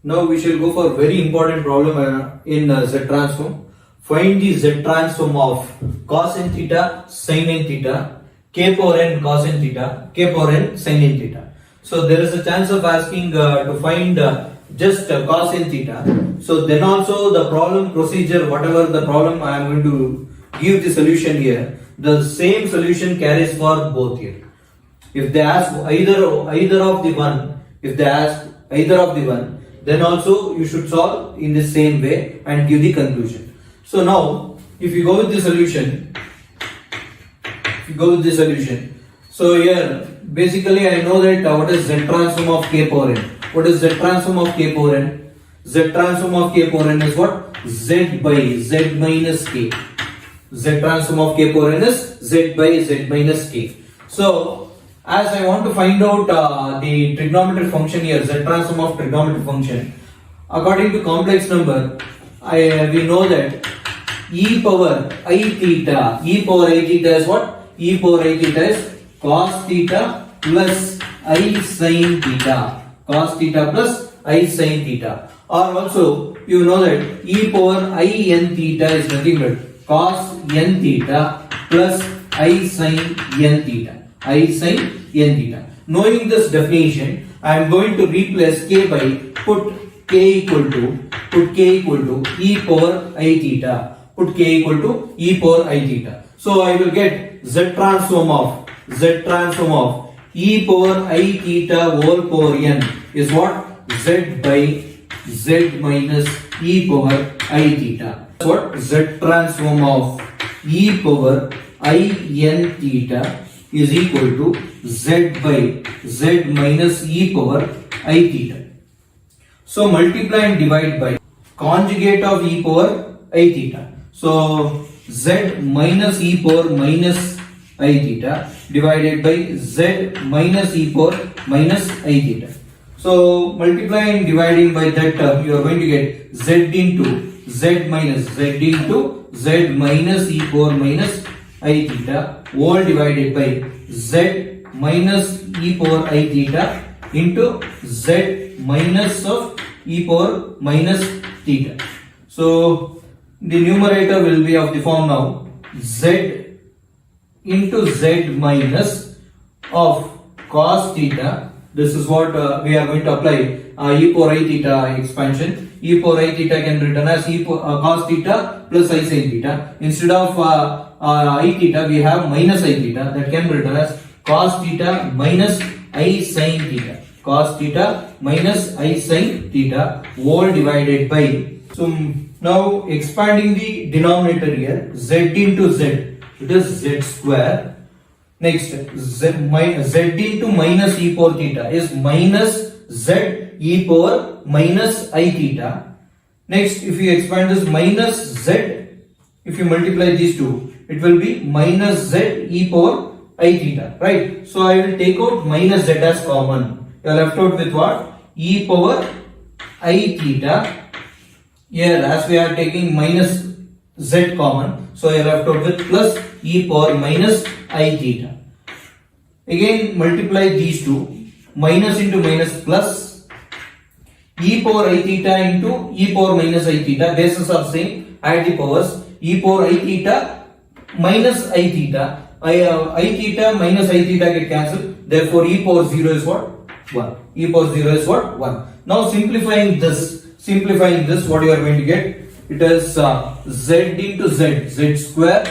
Now we shall go for a very important problem in Z transform. Find the Z transform of cos n theta, sin n theta, k power n cos n theta, k power n sin n theta. So there is a chance of asking to find just cos n theta. So then also the problem procedure, whatever the problem I am going to give the solution here, the same solution carries for both here. If they ask either of the one, then also you should solve in the same way and give the conclusion. So now, if you go with the solution, so here basically I know that what is Z transform of k power n. What is Z transform of k power n? Z transform of k power n is what? Z by Z minus k. Z transform of k power n is Z by Z minus k. So as I want to find out the trigonometric function here, Z transform of trigonometric function, according to complex number, we know that e power I theta is what? E power I theta is cos theta plus I sin theta. Cos theta plus I sin theta. Or also, you know that e power I n theta is nothing but cos n theta plus I sin n theta. I sin n theta. Knowing this definition, I am going to replace k by put k equal to e power I theta. Put k equal to e power I theta. So I will get Z transform of e power I theta whole power n is what? Z by Z minus e power I theta. That's what? Z transform of e power I n theta is equal to Z by Z minus e power I theta. So multiply and divide by conjugate of e power I theta. So Z minus e power minus I theta divided by Z minus e power minus I theta. So multiply and dividing by that term, you are going to get Z into Z minus e power minus I theta all divided by Z minus e power I theta into Z minus of e power minus theta. So the numerator will be of the form now Z into Z minus of cos theta. This is what we are going to apply e power I theta expansion. E power I theta can be written as cos theta plus I sin theta. Instead of I theta, we have minus I theta, that can be written as cos theta minus I sin theta. Cos theta minus I sin theta all divided by. So now expanding the denominator here, Z into Z, it is Z square. Next, Z into minus e power theta is minus Z e power minus I theta. Next, if you expand this minus Z, if you multiply these two, it will be minus Z e power I theta, right? So I will take out minus Z as common. You are left out with what? E power I theta. Here, as we are taking minus Z common, so I are left out with plus e power minus I theta. Again, multiply these two, minus into minus plus e power I theta into e power minus I theta. Bases are same. Add the powers. E power I theta minus I theta. I theta minus I theta get cancelled. Therefore, e power 0 is what? 1. E power 0 is what? 1. Now simplifying this, what you are going to get? It is Z into Z, Z square,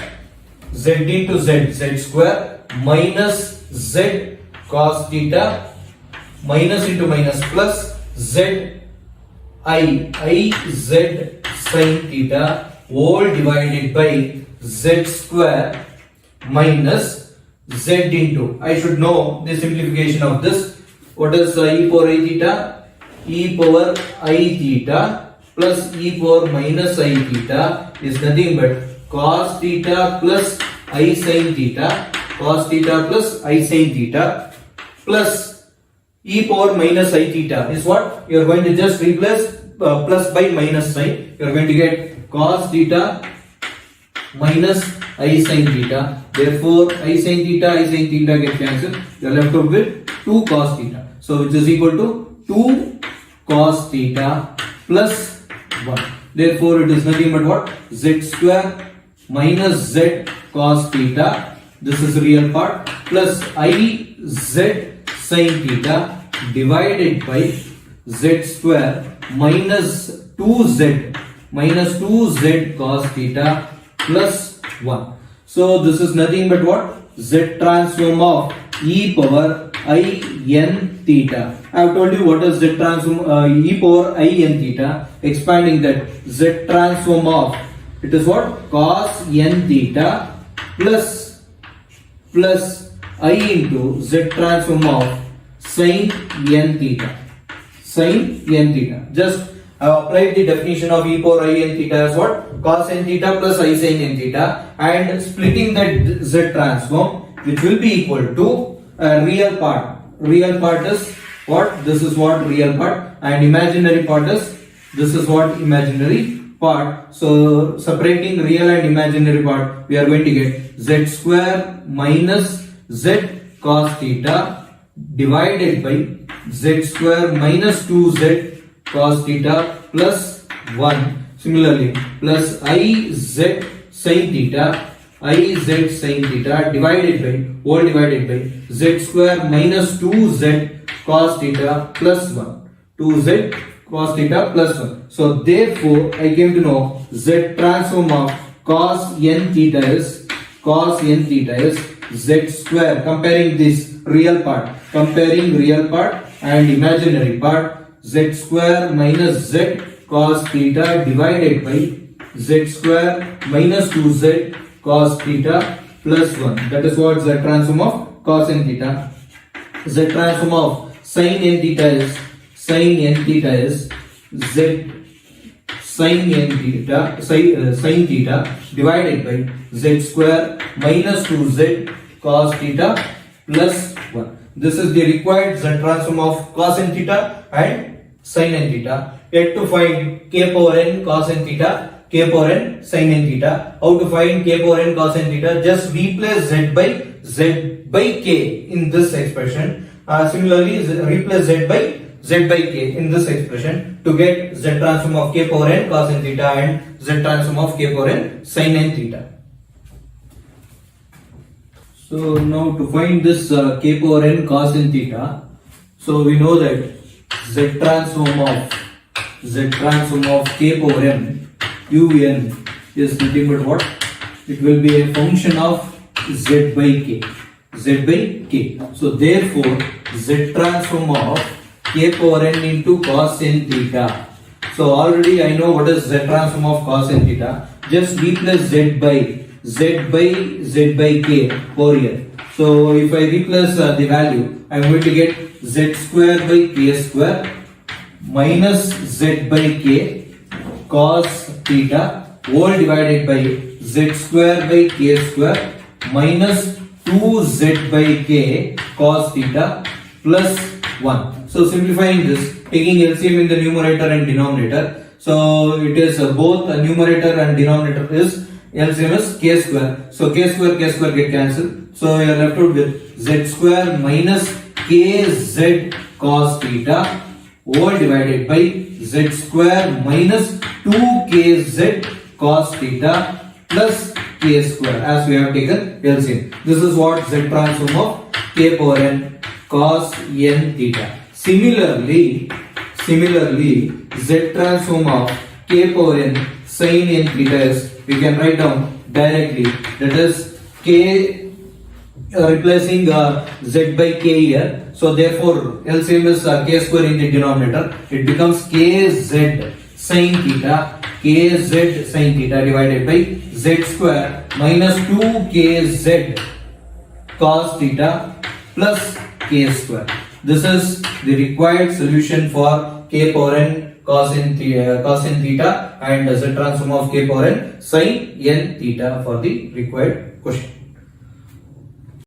Z into Z, Z square minus Z cos theta minus into minus plus Z Z sin theta all divided by Z square minus Z into, I should know the simplification of this. What is e power I theta? E power I theta plus e power minus I theta is nothing but cos theta plus I sin theta. Cos theta plus I sin theta plus e power minus I theta is what? You are going to just replace plus by minus sign. You are going to get cos theta minus I sin theta. Therefore, I sin theta get cancelled. You are left out with 2 cos theta. So, which is equal to 2 cos theta plus 1. Therefore, it is nothing but what? Z square minus Z cos theta. This is the real part plus I Z sin theta divided by Z square minus 2Z cos theta plus 1. So this is nothing but what? Z transform of e power I n theta. I have told you what is Z transform e power I n theta. Expanding that, Z transform of, it is what? Cos n theta plus I into Z transform of sin n theta. Just I have applied the definition of e power I n theta as what? Cos n theta plus I sin n theta, and splitting that Z transform, which will be equal to real part. Real part is what? This is what real part, and imaginary part is this is what imaginary part. So separating real and imaginary part, we are going to get Z square minus Z cos theta divided by Z square minus 2Z cos theta plus 1. Similarly, plus IZ sin theta divided by Z square minus 2Z cos theta plus 1. 2Z cos theta plus 1. So therefore, I came to know Z transform of cos n theta is Z square. Comparing this real part and imaginary part, Z square minus Z cos theta divided by Z square minus 2Z cos theta plus 1. That is what Z transform of cos n theta. Z transform of sin n theta is Z sin theta divided by Z square minus 2Z cos theta plus 1. This is the required Z transform of cos n theta and sin n theta. Yet to find k power n cos n theta, k power n sin n theta. How to find k power n cos n theta? Just replace z by k in this expression. Similarly, replace z by k in this expression to get z transform of k power n cos n theta and z transform of k power n sin n theta. So now to find this k power n cos n theta, so we know that z transform of k power n un is nothing but what? It will be a function of z by k. So therefore, z transform of k power n into cos n theta. So already I know what is z transform of cos n theta. Just replace z by k Fourier. So if I replace the value, I am going to get z square by k square minus z by k cos theta whole divided by z square by k square minus 2z by k cos theta plus 1. So simplifying this, taking LCM in the numerator and denominator. So it is both numerator and denominator is LCM is k square. So k square get cancelled. So you are left out with z square minus kz cos theta whole divided by z square minus 2kz cos theta plus k square as we have taken LCM. This is what z transform of k power n cos n theta. Similarly, z transform of k power n sin n theta is, we can write down directly, that is k replacing z by k here. So therefore LCM is k square in the denominator. It becomes kz sin theta divided by z square minus 2kz cos theta plus k square. This is the required solution for k power n cos n theta and z transform of k power n sin n theta for the required question.